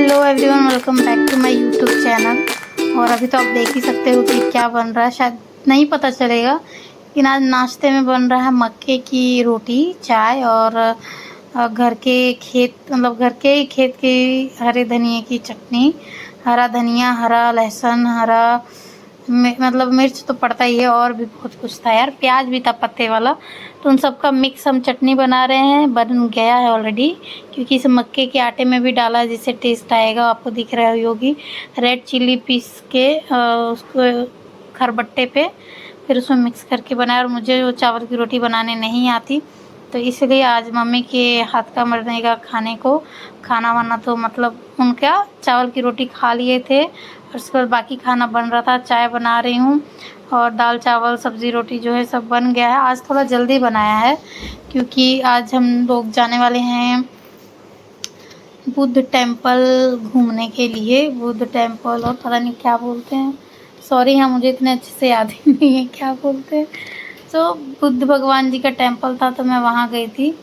Hello everyone, welcome back to my YouTube channel. और अभी तो आप देख ही सकते हो कि क्या बन रहा है, शायद नहीं पता चलेगा, लेकिन आज नाश्ते में बन रहा है मक्के की रोटी, चाय और घर के खेत मतलब घर के खेत की हरे धनिए की चटनी। हरा धनिया, हरा लहसुन, हरा मतलब मिर्च तो पड़ता ही है, और भी बहुत कुछ था यार, प्याज भी था पत्ते वाला। तो उन सब का मिक्स हम चटनी बना रहे हैं, बन गया है ऑलरेडी, क्योंकि इसे मक्के के आटे में भी डाला है जिससे टेस्ट आएगा। आपको दिख रहा होगी रेड चिली पीस के उसको खरबट्टे पे फिर उसमें मिक्स करके बनाया। और मुझे वो चावल की रोटी बनाने नहीं आती, तो इसलिए आज मम्मी के हाथ का बनेगा खाना वाना। तो मतलब उनका चावल की रोटी खा लिए थे, और उसके बाद बाकी खाना बन रहा था। चाय बना रही हूँ, और दाल चावल सब्ज़ी रोटी जो है सब बन गया है। आज थोड़ा जल्दी बनाया है, क्योंकि आज हम लोग जाने वाले हैं बुद्ध टेम्पल घूमने के लिए। बुद्ध टेम्पल और पता नहीं क्या बोलते हैं, सॉरी हाँ, मुझे इतने अच्छे से याद ही नहीं है क्या बोलते हैं। तो बुद्ध भगवान जी का टेम्पल था, तो मैं वहाँ गई थी।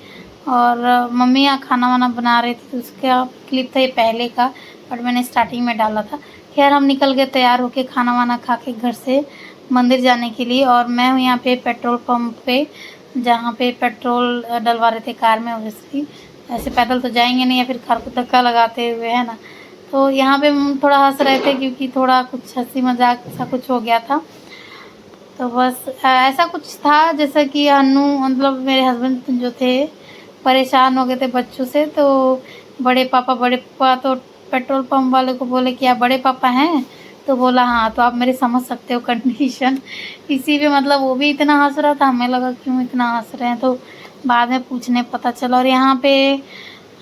और मम्मी यहाँ खाना वाना बना रही थी, तो उसका क्लिप था ये पहले का, बट मैंने स्टार्टिंग में डाला था। खैर हम निकल गए तैयार होके खाना वाना खा के घर से मंदिर जाने के लिए। और मैं हूँ यहाँ पे पेट्रोल पंप पे, जहाँ पे पेट्रोल डलवा रहे थे कार में। ओब्वियसली ऐसे पैदल तो जाएंगे नहीं, या फिर कार को धक्का लगाते हुए, है ना। तो यहाँ पे हम थोड़ा हंस रहे थे, क्योंकि थोड़ा कुछ हंसी मजाक सा कुछ हो गया था। तो बस ऐसा कुछ था जैसा कि अनु मतलब मेरे हस्बैंड जो थे परेशान हो गए थे बच्चों से। तो बड़े पापा तो पेट्रोल पंप वाले को बोले कि आप बड़े पापा हैं, तो बोला हाँ। तो आप मेरे समझ सकते हो कंडीशन। इसी पे मतलब वो भी इतना हंस रहा था, हमें लगा क्यों इतना हंस रहे हैं, तो बाद में पूछने पता चला। और यहाँ पे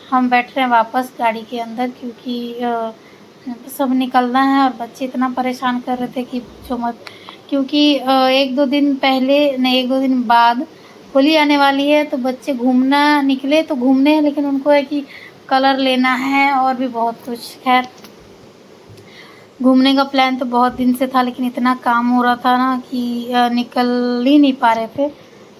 हम बैठ रहे हैं वापस गाड़ी के अंदर, क्योंकि सब निकलना है। और बच्चे इतना परेशान कर रहे थे कि पूछो मत, क्योंकि एक दो दिन पहले नहीं, एक दो दिन बाद होली आने वाली है। तो बच्चे घूमना निकले तो घूमने हैं, लेकिन उनको है कि कलर लेना है और भी बहुत कुछ। खैर घूमने का प्लान तो बहुत दिन से था, लेकिन इतना काम हो रहा था ना कि निकल ही नहीं पा रहे थे।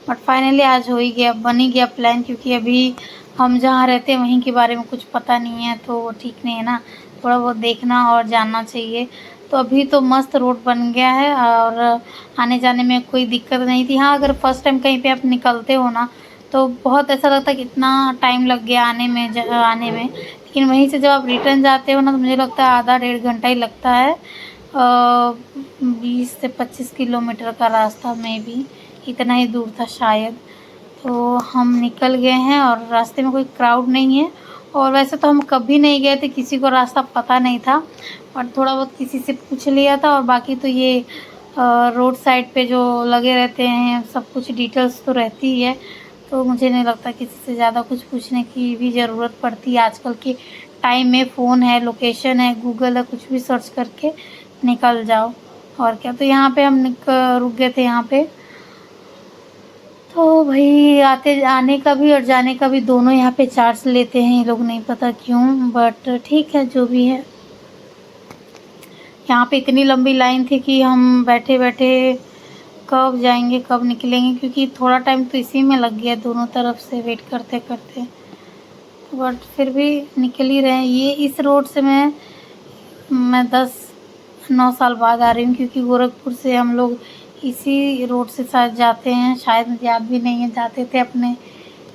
बट फाइनली आज हो ही गया, बन ही गया प्लान, क्योंकि अभी हम जहाँ रहते हैं वहीं के बारे में कुछ पता नहीं है, तो वो ठीक नहीं है ना, थोड़ा बहुत देखना और जानना चाहिए। तो अभी तो मस्त रोड बन गया है, और आने जाने में कोई दिक्कत नहीं थी। हाँ, अगर फर्स्ट टाइम कहीं पे आप निकलते हो ना, तो बहुत ऐसा लगता है कि इतना टाइम लग गया आने में, लेकिन वहीं से जब आप रिटर्न जाते हो ना, तो मुझे लगता है आधा डेढ़ घंटा ही लगता है। 20 से 25 किलोमीटर का रास्ता में भी इतना ही दूर था शायद। तो हम निकल गए हैं, और रास्ते में कोई क्राउड नहीं है। और वैसे तो हम कभी नहीं गए थे, किसी को रास्ता पता नहीं था, और थोड़ा बहुत किसी से पूछ लिया था। और बाकी तो ये रोड साइड पे जो लगे रहते हैं सब कुछ डिटेल्स तो रहती ही है, तो मुझे नहीं लगता किसी से ज़्यादा कुछ पूछने की भी ज़रूरत पड़ती है। आजकल के टाइम में फ़ोन है, लोकेशन है, गूगल है, कुछ भी सर्च करके निकल जाओ। और क्या। तो यहाँ पे हम रुक गए थे यहाँ पे। तो भाई आने का भी और जाने का भी दोनों यहाँ पे चार्ज लेते हैं ये लोग, नहीं पता क्यों, बट ठीक है जो भी है। यहाँ पे इतनी लंबी लाइन थी कि हम बैठे बैठे कब जाएंगे कब निकलेंगे, क्योंकि थोड़ा टाइम तो इसी में लग गया दोनों तरफ से वेट करते करते। बट फिर भी निकल ही रहे हैं। ये इस रोड से मैं 10-9 साल बाद आ रही हूँ, क्योंकि गोरखपुर से हम लोग इसी रोड से शायद जाते हैं, शायद मुझे याद भी नहीं है। जाते थे अपने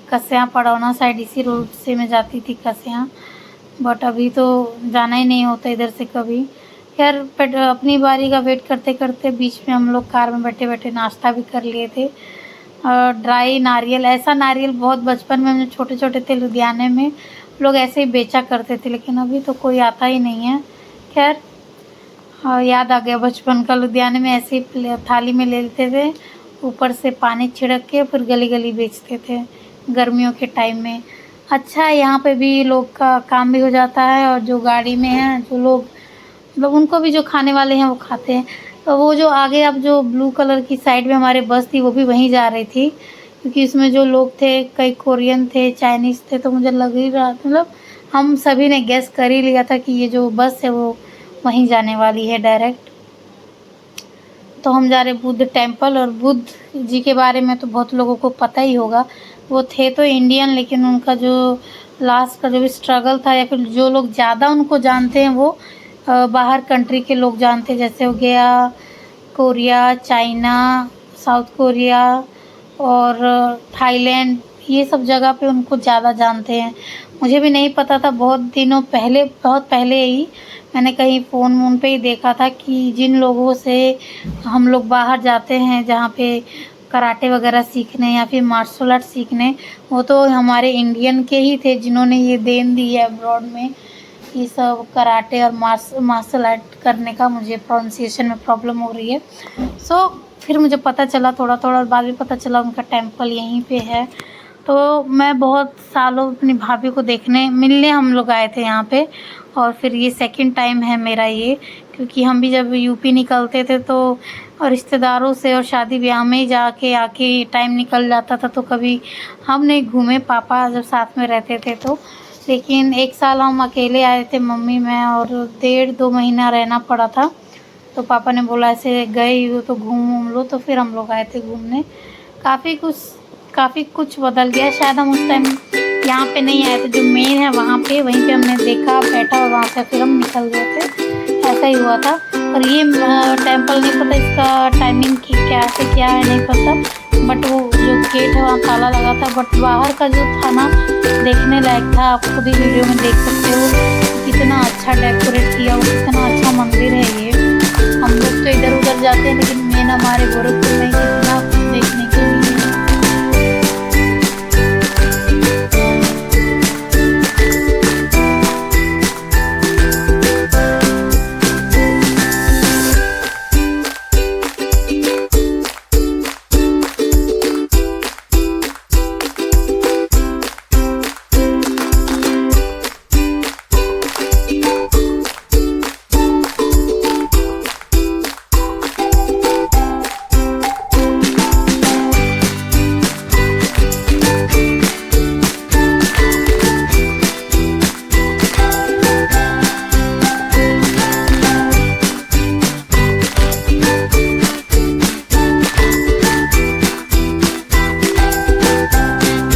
कस्या पड़ौना साइड, इसी रोड से मैं जाती थी कस्या, बट अभी तो जाना ही नहीं होता इधर से कभी। खैर अपनी बारी का वेट करते करते बीच में हम लोग कार में बैठे बैठे नाश्ता भी कर लिए थे। ड्राई नारियल, ऐसा नारियल बहुत बचपन में हम जब छोटे छोटे थे लुधियाने में लोग ऐसे ही बेचा करते थे, लेकिन अभी तो कोई आता ही नहीं है। खैर याद आ गया बचपन का, लुधियाने में ऐसे ही थाली में ले लेते थे, ऊपर से पानी छिड़क के फिर गली गली बेचते थे गर्मियों के टाइम में। अच्छा है, यहाँ पे भी लोग का काम भी हो जाता है, और जो गाड़ी में हैं जो लोग मतलब उनको भी जो खाने वाले हैं वो खाते हैं। तो वो जो आगे अब जो ब्लू कलर की साइड में हमारे बस थी, वो भी वहीं जा रही थी, क्योंकि इसमें जो लोग थे कई कोरियन थे, चाइनीज़ थे। तो मुझे लग ही रहा मतलब हम सभी ने गेस कर ही लिया था कि ये जो बस है वो वहीं जाने वाली है डायरेक्ट। तो हम जा रहे बुद्ध टेम्पल। और बुद्ध जी के बारे में तो बहुत लोगों को पता ही होगा, वो थे तो इंडियन, लेकिन उनका जो लास्ट का जो भी स्ट्रगल था, या फिर जो लोग ज़्यादा उनको जानते हैं वो बाहर कंट्री के लोग जानते हैं, जैसे हो गया कोरिया, चाइना, साउथ कोरिया और थाईलैंड, ये सब जगह पे उनको ज़्यादा जानते हैं। मुझे भी नहीं पता था, बहुत दिनों पहले, बहुत पहले ही मैंने कहीं फ़ोन वोन पे ही देखा था कि जिन लोगों से हम लोग बाहर जाते हैं जहाँ पे कराटे वगैरह सीखने या फिर मार्शल आर्ट सीखने, वो तो हमारे इंडियन के ही थे जिन्होंने ये देन दी है अब्रॉड में, ये सब कराटे और मार्शल आर्ट करने का। मुझे प्रोनाउंसिएशन में प्रॉब्लम हो रही है। फिर मुझे पता चला थोड़ा थोड़ा, बाद में पता चला उनका टेम्पल यहीं पे है। तो मैं बहुत सालों अपनी भाभी को देखने मिलने हम लोग आए थे यहाँ पे, और फिर ये सेकंड टाइम है मेरा ये, क्योंकि हम भी जब यूपी निकलते थे तो और रिश्तेदारों से और शादी ब्याह में जाके आके टाइम निकल जाता था, तो कभी हम नहीं घूमे, पापा जब साथ में रहते थे तो। लेकिन एक साल हम अकेले आए थे, मम्मी मैं, और 1.5-2 महीना रहना पड़ा था। तो पापा ने बोला ऐसे गए हो तो घूम लो, तो फिर हम लोग आए थे घूमने। काफ़ी कुछ बदल गया। शायद हम उस टाइम यहाँ पे नहीं आए थे, जो मेन है वहाँ पे, वहीं पे हमने देखा, बैठा और वहाँ से फिर हम निकल गए थे, ऐसा ही हुआ था। और ये टेम्पल नहीं पता इसका टाइमिंग की क्या है नहीं पता, बट वो जो गेट है वहाँ ताला लगा था, बट बाहर का जो था ना देखने लायक था। आप खुद ही वीडियो में देख सकते हो कितना अच्छा डेकोरेट किया, वो कितना अच्छा मंदिर है ये। हम लोग तो इधर उधर जाते हैं, लेकिन मेन हमारे गोरखपुर में कितना कुछ देखने के लिए।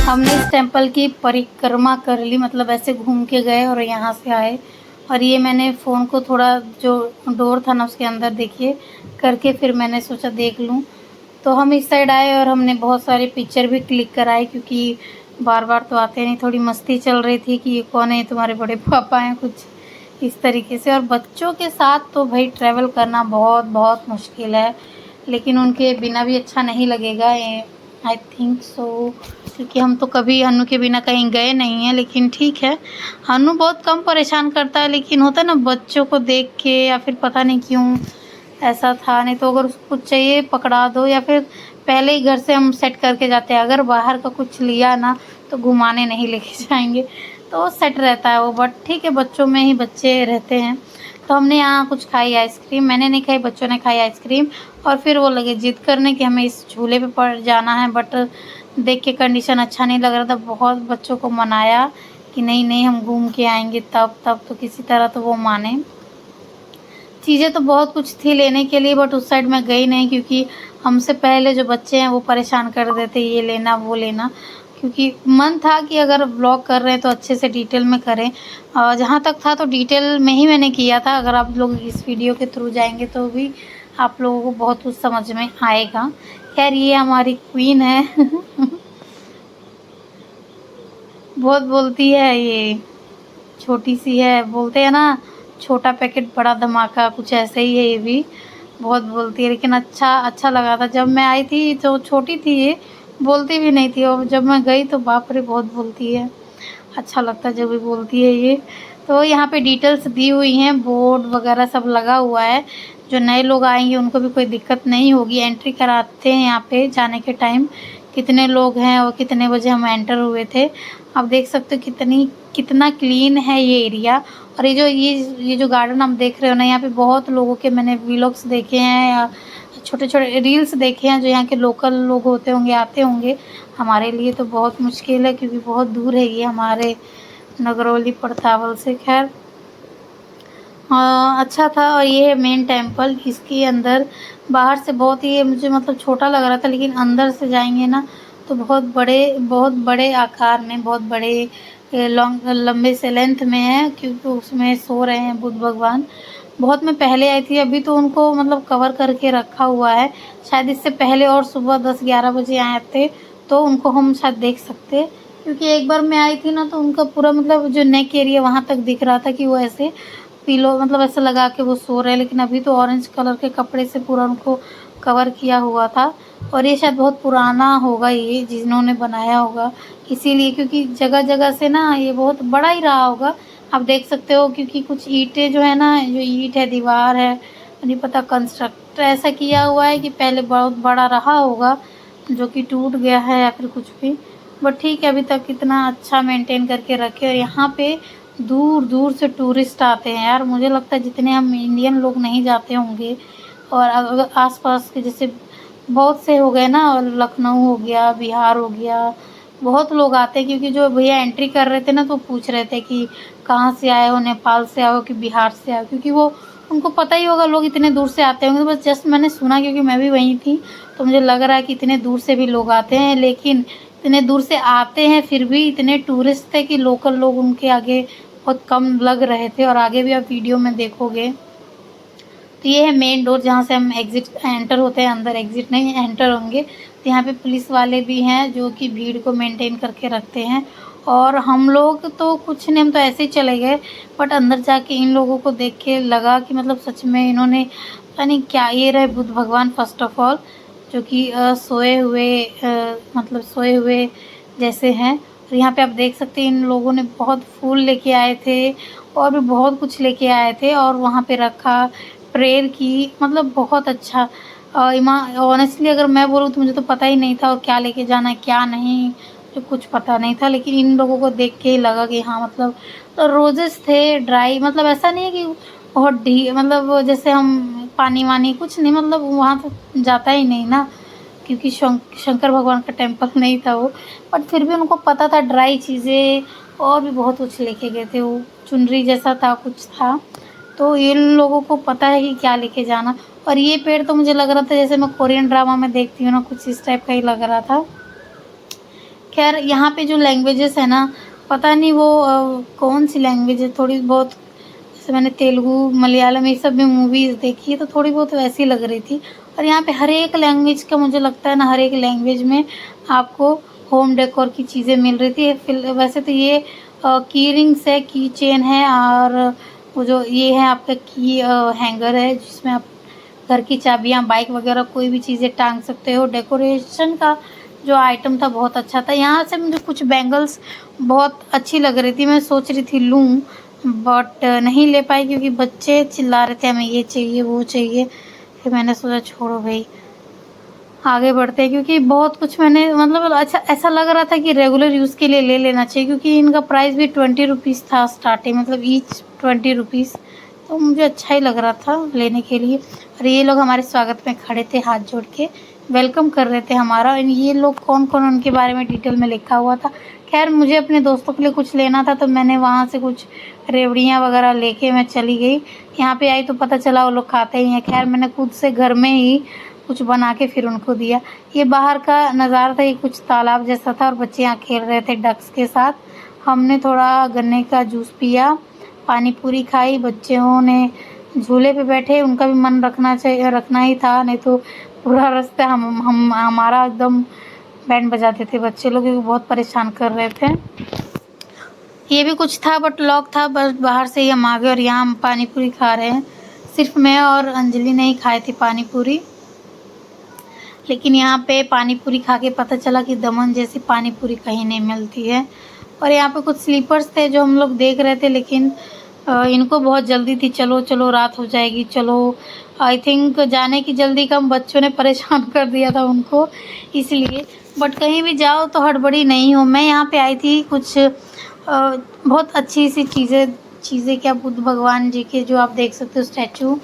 हमने इस टेम्पल की परिक्रमा कर ली, मतलब ऐसे घूम के गए और यहाँ से आए। और ये मैंने फ़ोन को थोड़ा जो डोर था ना उसके अंदर देखिए करके, फिर मैंने सोचा देख लूँ। तो हम इस साइड आए और हमने बहुत सारे पिक्चर भी क्लिक कराए, क्योंकि बार बार तो आते नहीं। थोड़ी मस्ती चल रही थी कि ये कौन है, तुम्हारे बड़े पापा हैं, कुछ इस तरीके से। और बच्चों के साथ तो भाई ट्रैवल करना बहुत बहुत मुश्किल है, लेकिन उनके बिना भी अच्छा नहीं लगेगा, ये आई थिंक सो, क्योंकि हम तो कभी अनु के बिना कहीं गए नहीं हैं। लेकिन ठीक है, अनु बहुत कम परेशान करता है, लेकिन होता है ना बच्चों को देख के, या फिर पता नहीं क्यों ऐसा था। नहीं तो अगर उसको कुछ चाहिए पकड़ा दो, या फिर पहले ही घर से हम सेट करके जाते हैं। अगर बाहर का कुछ लिया ना तो घुमाने नहीं लेके जाएंगे, तो सेट रहता है वो। बट ठीक है, बच्चों में ही बच्चे रहते हैं। तो हमने यहाँ कुछ खाई आइसक्रीम, मैंने नहीं खाई, बच्चों ने खाई आइसक्रीम। और फिर वो लगे जिद करने कि हमें इस झूले पे पड़ जाना है, बट देख के कंडीशन अच्छा नहीं लग रहा था। बहुत बच्चों को मनाया कि नहीं नहीं हम घूम के आएंगे, तब तो किसी तरह तो वो माने। चीज़ें तो बहुत कुछ थी लेने के लिए, बट उस साइड में गई नहीं, क्योंकि हमसे पहले जो बच्चे हैं वो परेशान कर देते ये लेना वो लेना। क्योंकि मन था कि अगर ब्लॉग कर रहे हैं तो अच्छे से डिटेल में करें, और जहाँ तक था तो डिटेल में ही मैंने किया था। अगर आप लोग इस वीडियो के थ्रू जाएंगे तो भी आप लोगों को बहुत कुछ समझ में आएगा। खैर ये हमारी क्वीन है बहुत बोलती है, ये छोटी सी है, बोलते हैं ना छोटा पैकेट बड़ा धमाका, कुछ ऐसे ही है ये भी, बहुत बोलती है। लेकिन अच्छा लगा था। जब मैं आई थी तो छोटी थी, ये बोलती भी नहीं थी, और जब मैं गई तो बाप रे बहुत बोलती है। अच्छा लगता है जब भी बोलती है ये। तो यहाँ पे डिटेल्स दी हुई हैं, बोर्ड वगैरह सब लगा हुआ है। जो नए लोग आएंगे उनको भी कोई दिक्कत नहीं होगी। एंट्री कराते हैं यहाँ पे जाने के टाइम, कितने लोग हैं और कितने बजे हम एंटर हुए थे। आप देख सकते हो कितना क्लीन है ये एरिया। और ये जो गार्डन हम देख रहे हो ना, यहाँ पे बहुत लोगों के मैंने व्लॉग्स देखे हैं या छोटे छोटे रील्स देखे हैं, जो यहाँ के लोकल लोग होते होंगे, आते होंगे। हमारे लिए तो बहुत मुश्किल है, क्योंकि बहुत दूर है ये हमारे नगरौली परतावल से। खैर अच्छा था। और ये है मेन टेम्पल, इसके अंदर बाहर से बहुत ही मुझे मतलब छोटा लग रहा था, लेकिन अंदर से जाएंगे ना तो बहुत बड़े आकार में बहुत बड़े ये लॉन्ग लंबे से लेंथ में है, क्योंकि उसमें सो रहे हैं बुद्ध भगवान। बहुत मैं पहले आई थी, अभी तो उनको मतलब कवर करके रखा हुआ है। शायद इससे पहले और सुबह 10-11 बजे आए थे तो उनको हम शायद देख सकते, क्योंकि एक बार मैं आई थी ना तो उनका पूरा मतलब जो नेक एरिया वहाँ तक दिख रहा था कि वो ऐसे पिलो मतलब ऐसे लगा के वो सो रहे हैं। लेकिन अभी तो ऑरेंज कलर के कपड़े से पूरा उनको कवर किया हुआ था। और ये शायद बहुत पुराना होगा ये जिन्होंने बनाया होगा, इसीलिए, क्योंकि जगह जगह से ना ये बहुत बड़ा ही रहा होगा। आप देख सकते हो, क्योंकि कुछ ईंटें जो है ना, जो ईंट है, दीवार है, नहीं पता कंस्ट्रक्ट ऐसा किया हुआ है कि पहले बहुत बड़ा रहा होगा जो कि टूट गया है या फिर कुछ भी। बट ठीक है, अभी तक इतना अच्छा मेंटेन करके रखे। और यहाँ पे दूर दूर से टूरिस्ट आते हैं यार, मुझे लगता है जितने हम इंडियन लोग नहीं जाते होंगे। और अगर आसपास के जैसे बहुत से हो गए ना, और लखनऊ हो गया, बिहार हो गया, बहुत लोग आते हैं। क्योंकि जो भैया एंट्री कर रहे थे ना तो पूछ रहे थे कि कहाँ से आए हो, नेपाल से आए हो कि बिहार से आए हो, क्योंकि वो उनको पता ही होगा लोग इतने दूर से आते होंगे। तो बस जस्ट मैंने सुना, क्योंकि मैं भी वहीं थी, तो मुझे लग रहा है कि इतने दूर से भी लोग आते हैं। लेकिन इतने दूर से आते हैं फिर भी इतने टूरिस्ट थे कि लोकल लोग उनके आगे बहुत कम लग रहे थे। और आगे भी आप वीडियो में देखोगे तो ये है मेन डोर जहाँ से हम एग्ज़िट एंटर होते हैं, अंदर एग्ज़िट नहीं एंटर होंगे। तो यहाँ पे पुलिस वाले भी हैं जो कि भीड़ को मेंटेन करके रखते हैं। और हम लोग तो कुछ नहीं, हम तो ऐसे ही चले गए। बट अंदर जाके इन लोगों को देख के लगा कि मतलब सच में इन्होंने पता नहीं क्या, ये रहे बुद्ध भगवान फर्स्ट ऑफ ऑल, जो कि सोए हुए मतलब सोए हुए जैसे हैं। और यहाँ पे आप देख सकते हैं इन लोगों ने बहुत फूल लेके आए थे और भी बहुत कुछ लेके आए थे और वहाँ पे रखा, प्रेयर की, मतलब बहुत अच्छा। ऑनेस्टली अगर मैं बोलूँ तो मुझे तो पता ही नहीं था और क्या लेके जाना है क्या नहीं, तो कुछ पता नहीं था। लेकिन इन लोगों को देख के ही लगा कि हाँ मतलब, तो रोजेस थे ड्राई, मतलब ऐसा नहीं है कि बहुत ढी मतलब जैसे हम पानी वानी कुछ नहीं, मतलब वहाँ तो जाता ही नहीं ना, क्योंकि शंकर भगवान का टेम्पल नहीं था वो। बट फिर भी उनको पता था ड्राई चीज़ें और भी बहुत कुछ लेके गए थे, वो चुनरी जैसा था कुछ था। तो इन लोगों को पता है कि क्या लेके जाना। और ये पेड़ तो मुझे लग रहा था जैसे मैं कोरियन ड्रामा में देखती हूँ ना, कुछ इस टाइप का ही लग रहा था। खैर यहाँ पे जो लैंग्वेजेस है ना, पता नहीं वो कौन सी लैंग्वेज है, थोड़ी बहुत जैसे मैंने तेलुगु मलयालम ये सब भी मूवीज़ देखी है तो थोड़ी बहुत वैसी लग रही थी। और यहाँ पे हर एक लैंग्वेज का मुझे लगता है ना, हर एक लैंग्वेज में आपको होम डेकोर की चीज़ें मिल रही थी। वैसे तो ये की रिंग्स है, की चेन है, और वो जो ये है आपका की हैंगर है जिसमें आप घर की चाबियाँ, बाइक वगैरह कोई भी चीज़ें टांग सकते हो। डेकोरेशन का जो आइटम था बहुत अच्छा था। यहाँ से मुझे कुछ बैंगल्स बहुत अच्छी लग रही थी, मैं सोच रही थी लूँ, बट नहीं ले पाई क्योंकि बच्चे चिल्ला रहे थे हमें ये चाहिए वो चाहिए। फिर मैंने सोचा छोड़ो भाई, आगे बढ़ते हैं, क्योंकि बहुत कुछ मैंने मतलब अच्छा ऐसा लग रहा था कि रेगुलर यूज़ के लिए ले लेना चाहिए, क्योंकि इनका प्राइस भी 20 रुपीज़ था स्टार्टिंग, मतलब ईच 20 रुपीज़। तो मुझे अच्छा ही लग रहा था लेने के लिए। और ये लोग हमारे स्वागत में खड़े थे हाथ जोड़ के, वेलकम कर रहे थे हमारा। और ये लोग कौन कौन, उनके बारे में डिटेल में लिखा हुआ था। खैर मुझे अपने दोस्तों के लिए कुछ लेना था तो मैंने वहाँ से कुछ रेवड़ियाँ वगैरह लेके मैं चली गई। यहाँ पे आई तो पता चला वो लोग खाते ही हैं। खैर मैंने खुद से घर में ही कुछ बना के फिर उनको दिया। ये बाहर का नज़ारा था, ये कुछ तालाब जैसा था और बच्चे यहाँ खेल रहे थे डक्स के साथ। हमने थोड़ा गन्ने का जूस पिया, पानी पूरी खाई, बच्चों ने झूले पे बैठे, उनका भी मन रखना चाहिए, रखना ही था, नहीं तो पूरा रास्ता हम हमारा एकदम बैंड बजाते थे बच्चे लोग, क्योंकि बहुत परेशान कर रहे थे। ये भी कुछ था बट लॉक था, बस बाहर से ही हम आ गए। और यहाँ हम पानी पूरी खा रहे हैं, सिर्फ मैं और अंजलि नहीं खाई थी पानी पूरी। लेकिन यहाँ पे पानी पूरी खा के पता चला कि दमन जैसी पानी पूरी कहीं नहीं मिलती है। और यहाँ पे कुछ स्लीपर्स थे जो हम लोग देख रहे थे, लेकिन इनको बहुत जल्दी थी, चलो चलो रात हो जाएगी चलो। आई थिंक जाने की जल्दी कम बच्चों ने परेशान कर दिया था उनको, इसलिए। बट कहीं भी जाओ तो हड़बड़ी नहीं हो। मैं यहाँ पे आई थी कुछ बहुत अच्छी सी चीज़ें क्या, बुद्ध भगवान जी के जो आप देख सकते हो स्टैचू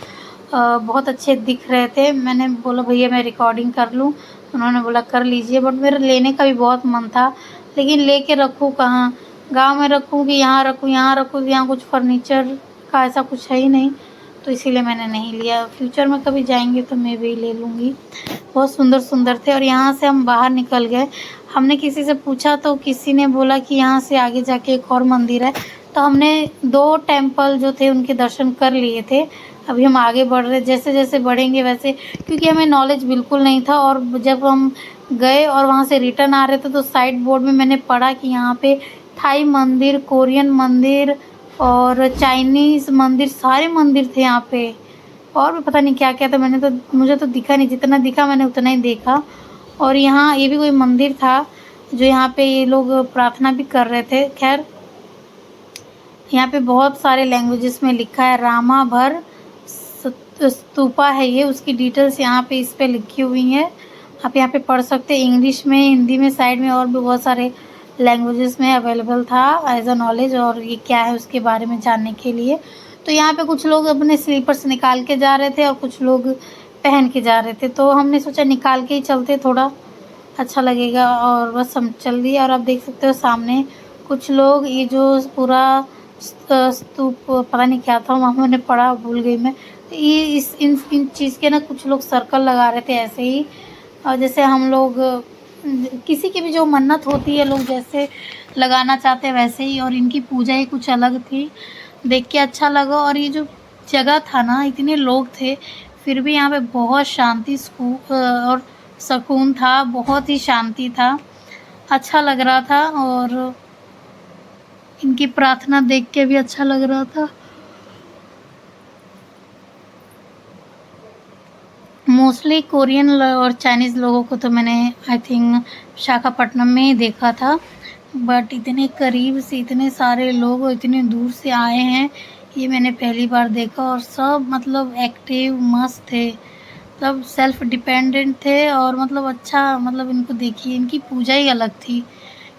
बहुत अच्छे दिख रहे थे। मैंने बोला भैया मैं रिकॉर्डिंग कर लूँ, उन्होंने बोला कर लीजिए। बट मेरा लेने का भी बहुत मन था, लेकिन लेके रखूँ कहाँ, गांव में रखूँ कि यहाँ रखूँ, यहाँ रखूँ, यहाँ कुछ फर्नीचर का ऐसा कुछ है ही नहीं, तो इसीलिए मैंने नहीं लिया। फ्यूचर में कभी जाएंगे तो मैं भी ले लूँगी। बहुत सुंदर सुंदर थे। और यहाँ से हम बाहर निकल गए। हमने किसी से पूछा तो किसी ने बोला कि यहाँ से आगे जाके एक और मंदिर है, तो हमने 2 टेम्पल जो थे उनके दर्शन कर लिए थे। अभी हम आगे बढ़ रहे, जैसे जैसे बढ़ेंगे वैसे, क्योंकि हमें नॉलेज बिल्कुल नहीं था। और जब हम गए और वहाँ से रिटर्न आ रहे थे तो साइड बोर्ड में मैंने पढ़ा कि यहाँ पे थाई मंदिर, कोरियन मंदिर और चाइनीज़ मंदिर, सारे मंदिर थे यहाँ पे। और भी पता नहीं क्या क्या था, मुझे तो दिखा नहीं, जितना दिखा मैंने उतना ही देखा। और यहाँ ये भी कोई मंदिर था जो यहाँ पे ये लोग प्रार्थना भी कर रहे थे। खैर यहाँ पे बहुत सारे लैंग्वेजेस में लिखा है। रामा भर स्तूपा है ये, उसकी डिटेल्स यहाँ पे इस पे लिखी हुई हैं, आप यहाँ पे पढ़ सकते हैं। इंग्लिश में, हिंदी में, साइड में और भी बहुत सारे लैंग्वेजेस में अवेलेबल था एज अ नॉलेज, और ये क्या है उसके बारे में जानने के लिए। तो यहाँ पे कुछ लोग अपने स्लीपर्स निकाल के जा रहे थे और कुछ लोग पहन के जा रहे थे, तो हमने सोचा निकाल के ही चलते, थोड़ा अच्छा लगेगा। और बस हम चल दिए। और आप देख सकते हो सामने कुछ लोग, ये जो पूरा स्तूप पता नहीं क्या था वहाँ, मैंने पढ़ा, भूल गई मैं। ये इन चीज़ के ना कुछ लोग सर्कल लगा रहे थे ऐसे ही, और जैसे हम लोग किसी की भी जो मन्नत होती है लोग जैसे लगाना चाहते हैं वैसे ही। और इनकी पूजा ही कुछ अलग थी, देख के अच्छा लगा। और ये जो जगह था ना, इतने लोग थे फिर भी यहाँ पे बहुत शांति और सुकून था, बहुत ही शांति था, अच्छा लग रहा था। और इनकी प्रार्थना देख के भी अच्छा लग रहा था। मोस्टली कोरियन और चाइनीज़ लोगों को तो मैंने आई थिंक विशाखापट्टनम में ही देखा था, बट इतने करीब से इतने सारे लोग और इतने दूर से आए हैं ये मैंने पहली बार देखा। और सब मतलब एक्टिव, मस्त थे, सब सेल्फ डिपेंडेंट थे। और मतलब अच्छा, मतलब इनको देखिए, इनकी पूजा ही अलग थी।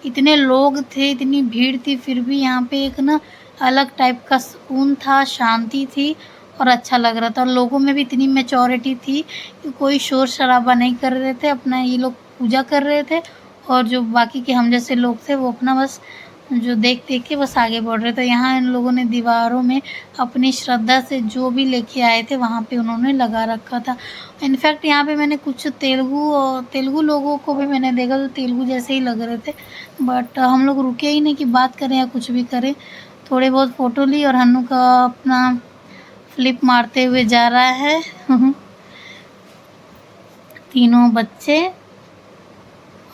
इतने लोग थे, इतनी भीड़ थी, फिर भी यहाँ पे एक ना अलग टाइप का सुकून था, शांति थी और अच्छा लग रहा था। और लोगों में भी इतनी मैच्योरिटी थी कि कोई शोर शराबा नहीं कर रहे थे, अपना ये लोग पूजा कर रहे थे। और जो बाकी के हम जैसे लोग थे वो अपना बस जो देख देख के बस आगे बढ़ रहे थे। यहाँ इन लोगों ने दीवारों में अपनी श्रद्धा से जो भी लेके आए थे वहाँ पे उन्होंने लगा रखा था। इनफैक्ट यहाँ पे मैंने कुछ तेलुगु लोगों को भी मैंने देखा, तो तेलुगु जैसे ही लग रहे थे। बट हम लोग रुके ही नहीं कि बात करें या कुछ भी करें, थोड़े बहुत फ़ोटो ली। और हन्नू का अपना फ्लिप मारते हुए जा रहा है तीनों बच्चे।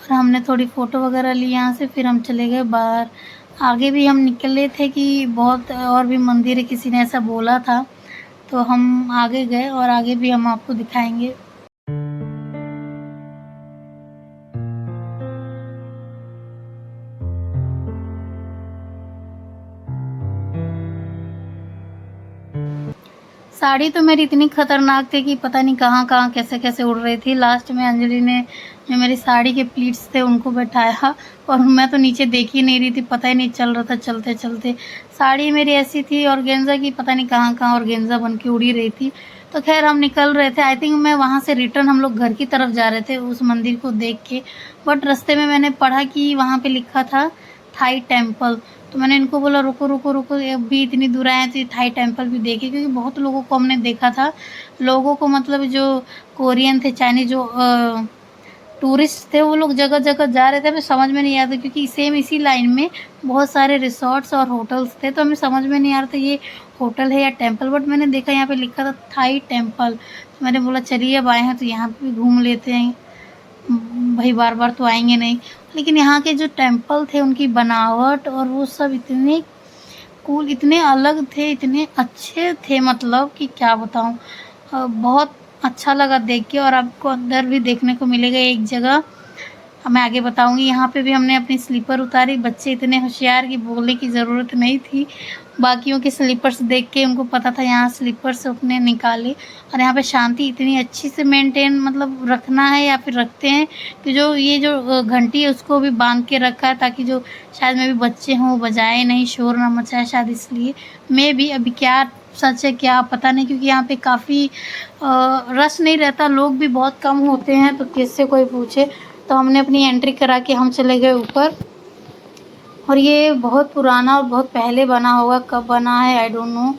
और हमने थोड़ी फ़ोटो वगैरह ली यहाँ से, फिर हम चले गए बाहर। आगे भी हम निकले थे कि बहुत और भी मंदिर है, किसी ने ऐसा बोला था, तो हम आगे गए और आगे भी हम आपको दिखाएंगे। साड़ी तो मेरी इतनी ख़तरनाक थी कि पता नहीं कहाँ कहाँ कैसे कैसे उड़ रही थी। लास्ट में अंजलि ने जो मेरी साड़ी के प्लीट्स थे उनको बैठाया, और मैं तो नीचे देख ही नहीं रही थी, पता ही नहीं चल रहा था चलते चलते। साड़ी मेरी ऐसी थी ऑर्गेन्जा की, पता नहीं कहाँ कहाँ ऑर्गेन्जा बन के उड़ी रही थी। तो खैर हम निकल रहे थे, आई थिंक मैं वहाँ से रिटर्न हम लोग घर की तरफ जा रहे थे उस मंदिर को देख के। बट रास्ते में मैंने पढ़ा कि वहाँ पर लिखा था थाई टेम्पल, तो मैंने इनको बोला रुको रुको रुको, अभी इतनी दूर आए तो थाई टेम्पल भी देखे, क्योंकि बहुत लोगों को हमने देखा था। लोगों को मतलब जो कोरियन थे, चाइनीज जो टूरिस्ट थे, वो लोग जगह जगह जा रहे थे, हमें समझ में नहीं आता, क्योंकि सेम इसी लाइन में बहुत सारे रिसोर्ट्स और होटल्स थे, तो हमें समझ में नहीं आ रहा था ये होटल है या टेम्पल। बट मैंने देखा यहाँ पे लिखा था थाई टेम्पल, तो मैंने बोला चलिए अब आए हैं तो यहाँ पे भी घूम लेते हैं, भाई बार बार तो आएंगे नहीं। लेकिन यहाँ के जो टेम्पल थे उनकी बनावट और वो सब इतने कूल, इतने अलग थे, इतने अच्छे थे, मतलब कि क्या बताऊँ। बहुत अच्छा लगा देख के। और आपको अंदर भी देखने को मिलेगा एक जगह, मैं आगे बताऊंगी। यहाँ पे भी हमने अपनी स्लीपर उतारी, बच्चे इतने होशियार कि बोलने की ज़रूरत नहीं थी, बाकियों के स्लीपर्स देख के उनको पता था यहाँ स्लीपर्स अपने निकाले। और यहाँ पे शांति इतनी अच्छी से मेंटेन मतलब रखना है या फिर रखते हैं कि जो ये जो घंटी है उसको भी बांध के रखा है, ताकि जो शायद में भी बच्चे हों बजाए नहीं, शोर ना मचाए, शायद इसलिए। मैं भी अभी क्या सच है क्या पता नहीं, क्योंकि यहाँ पे काफ़ी रश नहीं रहता, लोग भी बहुत कम होते हैं, तो किससे कोई पूछे। तो हमने अपनी एंट्री करा के हम चले गए ऊपर। और ये बहुत पुराना और बहुत पहले बना होगा, कब बना है आई डोंट नो,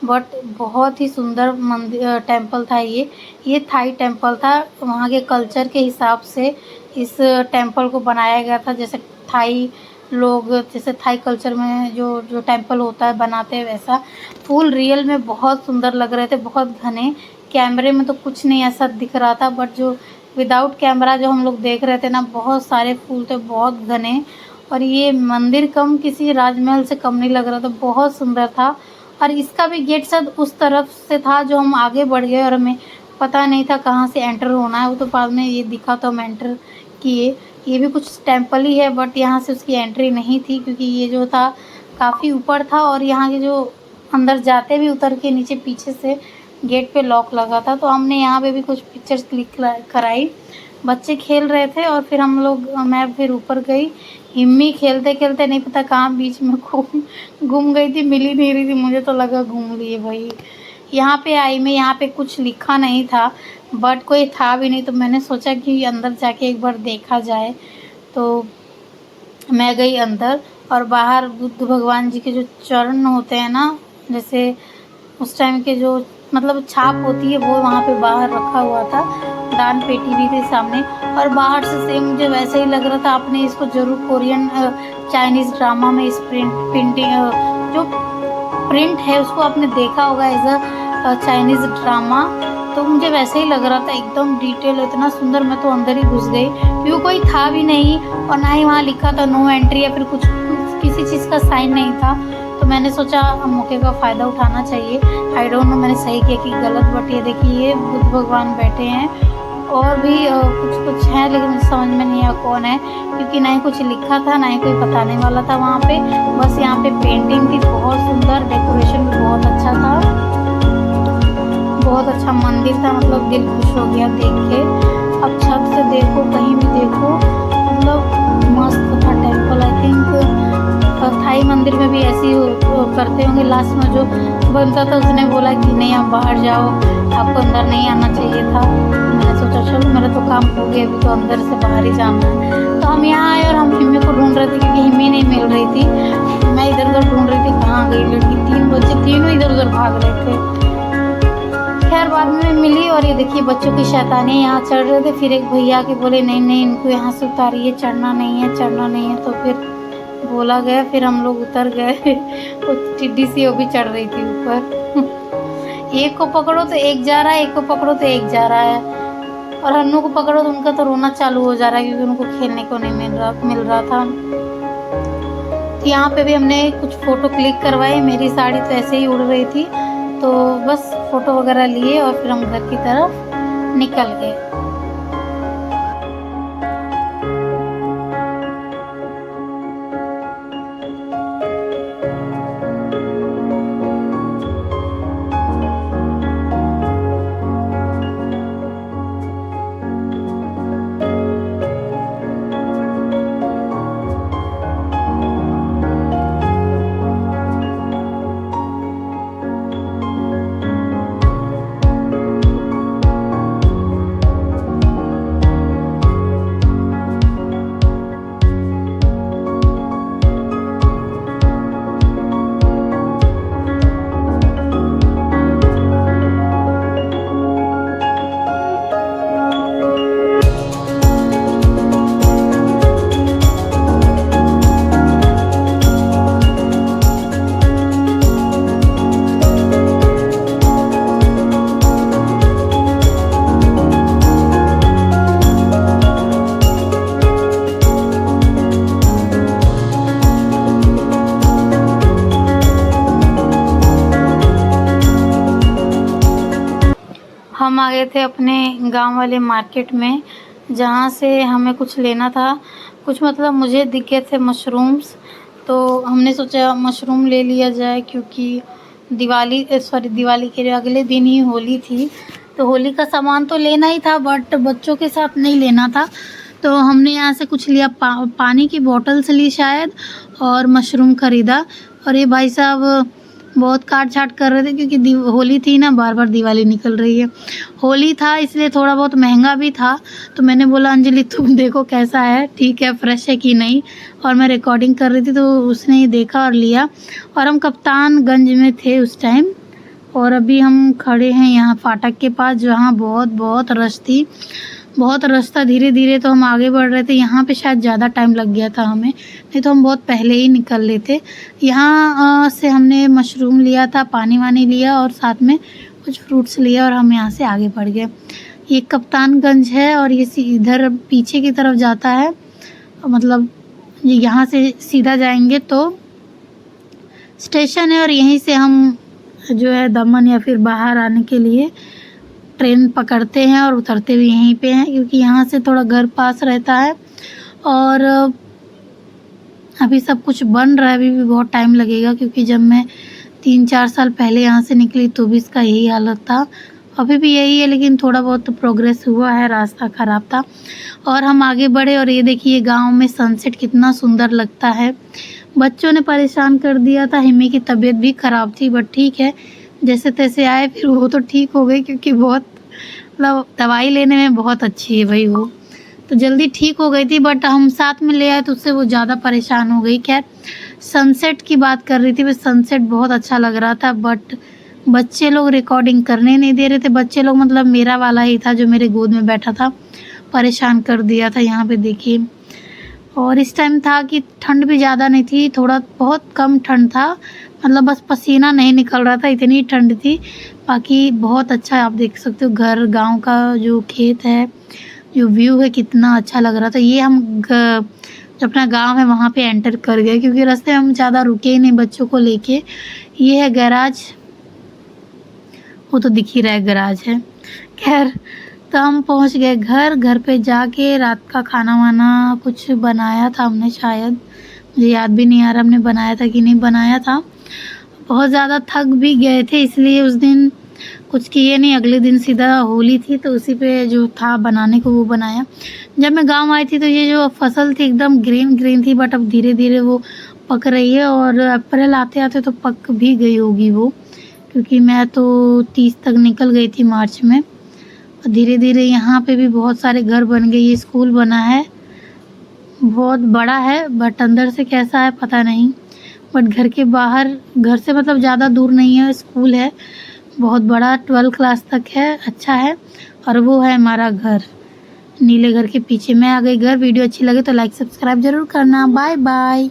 बट बहुत ही सुंदर मंदिर टेम्पल था ये थाई टेम्पल था। वहाँ के कल्चर के हिसाब से इस टेम्पल को बनाया गया था। जैसे थाई लोग, जैसे थाई कल्चर में जो जो टेम्पल होता है बनाते हैं, वैसा फूल रियल में बहुत सुंदर लग रहे थे, बहुत घने। कैमरे में तो कुछ नहीं ऐसा दिख रहा था, बट जो विदाउट कैमरा जो हम लोग देख रहे थे ना, बहुत सारे फूल थे, बहुत घने। और ये मंदिर कम किसी राजमहल से कम नहीं लग रहा था, बहुत सुंदर था। और इसका भी गेट शायद उस तरफ से था, जो हम आगे बढ़ गए और हमें पता नहीं था कहाँ से एंटर होना है। वो तो बाद में ये दिखा तो हम एंटर किए। ये भी कुछ टेम्पल ही है, बट यहाँ से उसकी एंट्री नहीं थी, क्योंकि ये जो था काफ़ी ऊपर था और यहाँ के जो अंदर जाते भी उतर के नीचे पीछे से गेट पे लॉक लगा था। तो हमने यहाँ पे भी कुछ पिक्चर्स क्लिक कराई। बच्चे खेल रहे थे और फिर हम लोग, मैं फिर ऊपर गई। हिम्मी खेलते खेलते नहीं पता कहाँ बीच में घूम गई थी, मिल ही नहीं रही थी। मुझे तो लगा घूम लिए भाई। यहाँ पे आई मैं, यहाँ पे कुछ लिखा नहीं था, बट कोई था भी नहीं, तो मैंने सोचा कि अंदर जाके एक बार देखा जाए। तो मैं गई अंदर और बाहर बुद्ध भगवान जी के जो चरण होते हैं ना, जैसे उस टाइम के जो मतलब छाप होती है, वो वहाँ पे बाहर रखा हुआ था। दान पेटी भी थी सामने, और बाहर से सेम मुझे वैसे ही लग रहा था। आपने इसको ज़रूर कोरियन चाइनीज़ ड्रामा में इस जो प्रिंट है उसको आपने देखा होगा, एज अ चाइनीज़ ड्रामा। तो मुझे वैसे ही लग रहा था, एकदम डिटेल, इतना सुंदर। मैं तो अंदर ही घुस गई, क्योंकि कोई था भी नहीं और ना ही वहाँ लिखा था नो एंट्री या फिर कुछ किसी चीज़ का साइन नहीं था। तो मैंने सोचा मौके का फ़ायदा उठाना चाहिए। आई डोंट नो मैंने सही किया कि गलत, बट ये देखिए बुद्ध भगवान बैठे हैं और भी कुछ हैं, लेकिन मुझे समझ में नहीं आया कौन है, क्योंकि ना ही कुछ लिखा था, ना ही कोई बताने वाला था वहाँ पे। बस यहाँ पे पेंटिंग थी बहुत सुंदर, डेकोरेशन भी बहुत अच्छा था, बहुत अच्छा मंदिर था। मतलब दिल खुश हो गया देख के। अब छत से देखो, कहीं भी देखो, मतलब मस्त था टेम्पल। आई थिंक थाई मंदिर में भी ऐसे ही करते होंगे। लास्ट में जो बनता था उसने बोला कि नहीं आप बाहर जाओ, आपको अंदर नहीं आना चाहिए था। मैंने सोचा चलो मेरा तो काम हो गया, अभी तो अंदर से बाहर ही जाना है। तो हम यहाँ आए और हम हिम्मी को ढूंढ रहे थे, क्योंकि हिम्मी नहीं मिल रही थी। मैं इधर उधर ढूंढ रही थी कहाँ गई लड़की। 3 बच्चे तीनों इधर उधर भाग रहे थे। खैर बाद में मिली। और ये देखिए बच्चों की शैतानी, यहाँ चढ़ रहे थे, फिर एक भैया के बोले नहीं नहीं इनको यहाँ से उतारिए, चढ़ना नहीं है, चढ़ना नहीं है। तो फिर बोला गया, फिर हम लोग उतर गए। वो टिड्डी सी वो भी चढ़ रही थी ऊपर। एक को पकड़ो तो एक जा रहा है, एक को पकड़ो तो एक जा रहा है, और हन्नू को पकड़ो तो उनका तो रोना चालू हो जा रहा है, क्योंकि उनको खेलने को नहीं मिल रहा था। तो यहाँ पे भी हमने कुछ फ़ोटो क्लिक करवाए। मेरी साड़ी तो ऐसे ही उड़ रही थी, तो बस फ़ोटो वगैरह लिए और फिर हम घर की तरफ निकल गए। हम आ गए थे अपने गांव वाले मार्केट में, जहाँ से हमें कुछ लेना था। कुछ मतलब मुझे दिख गए थे मशरूम्स, तो हमने सोचा मशरूम ले लिया जाए, क्योंकि दिवाली के अगले दिन ही होली थी। तो होली का सामान तो लेना ही था, बट बच्चों के साथ नहीं लेना था। तो हमने यहाँ से कुछ लिया, पानी की बोतल से ली शायद, और मशरूम ख़रीदा। और ये भाई साहब बहुत काट छाट कर रहे थे, क्योंकि होली थी ना, बार बार दिवाली निकल रही है। होली था इसलिए थोड़ा बहुत महंगा भी था। तो मैंने बोला अंजलि तुम देखो कैसा है, ठीक है, फ्रेश है कि नहीं। और मैं रिकॉर्डिंग कर रही थी, तो उसने ही देखा और लिया। और हम कप्तानगंज में थे उस टाइम, और अभी हम खड़े हैं यहाँ फाटक के पास, जहाँ बहुत बहुत रश थी। बहुत रास्ता धीरे धीरे तो हम आगे बढ़ रहे थे। यहाँ पे शायद ज़्यादा टाइम लग गया था हमें, नहीं तो हम बहुत पहले ही निकल लेते। यहाँ से हमने मशरूम लिया था, पानी वानी लिया और साथ में कुछ फ्रूट्स लिया और हम यहाँ से आगे बढ़ गए। ये कप्तानगंज है और ये इधर पीछे की तरफ जाता है, मतलब यहाँ से सीधा जाएंगे तो स्टेशन है और यहीं से हम जो है दमन या फिर बाहर आने के लिए ट्रेन पकड़ते हैं और उतरते भी यहीं पे हैं, क्योंकि यहाँ से थोड़ा घर पास रहता है। और अभी सब कुछ बन रहा है, अभी भी बहुत टाइम लगेगा, क्योंकि जब मैं 3-4 साल पहले यहाँ से निकली तो भी इसका यही हालत था। अभी भी यही है, लेकिन थोड़ा बहुत तो प्रोग्रेस हुआ है, रास्ता ख़राब था। और हम आगे बढ़े और ये देखिए गांव में सनसेट कितना सुंदर लगता है। बच्चों ने परेशान कर दिया था, हिमी की तबीयत भी ख़राब थी, बट ठीक है जैसे तैसे आए, फिर वो तो ठीक हो गई, क्योंकि बहुत मतलब दवाई लेने में बहुत अच्छी है भाई, वो तो जल्दी ठीक हो गई थी। बट हम साथ में ले आए तो उससे वो ज़्यादा परेशान हो गई। खैर सनसेट की बात कर रही थी, वह सनसेट बहुत अच्छा लग रहा था, बट बच्चे लोग रिकॉर्डिंग करने नहीं दे रहे थे। बच्चे लोग मतलब मेरा वाला ही था जो मेरे गोद में बैठा था, परेशान कर दिया था। यहाँ पे देखिए, और इस टाइम था कि ठंड भी ज़्यादा नहीं थी, थोड़ा बहुत कम ठंड था, मतलब बस पसीना नहीं निकल रहा था, इतनी ठंड थी। बाकी बहुत अच्छा आप देख सकते हो घर, गांव का जो खेत है, जो व्यू है कितना अच्छा लग रहा था। ये हम जो अपना गांव है वहाँ पे एंटर कर गए, क्योंकि रास्ते में हम ज़्यादा रुके ही नहीं बच्चों को लेके। ये है गैराज, वो तो दिख ही रहा है गैराज है। खैर तो हम पहुँच गए घर पे जाके रात का खाना वाना कुछ बनाया था हमने, शायद मुझे याद भी नहीं आ रहा हमने बनाया था कि नहीं बनाया था। बहुत ज़्यादा थक भी गए थे, इसलिए उस दिन कुछ किए नहीं। अगले दिन सीधा होली थी तो उसी पे जो था बनाने को वो बनाया। जब मैं गांव आई थी तो ये जो फसल थी एकदम ग्रीन ग्रीन थी, बट अब धीरे धीरे वो पक रही है और अप्रैल आते आते तो पक भी गई होगी वो, क्योंकि मैं तो 30 तक निकल गई थी मार्च में। धीरे धीरे यहाँ पे भी बहुत सारे घर बन गए। ये स्कूल बना है, बहुत बड़ा है, बट अंदर से कैसा है पता नहीं। बट घर के बाहर, घर से मतलब ज़्यादा दूर नहीं है, स्कूल है बहुत बड़ा, 12 क्लास तक है, अच्छा है। और वो है हमारा घर, नीले घर के पीछे। मैं आ गई घर। वीडियो अच्छी लगे तो लाइक सब्सक्राइब जरूर करना। Bye bye.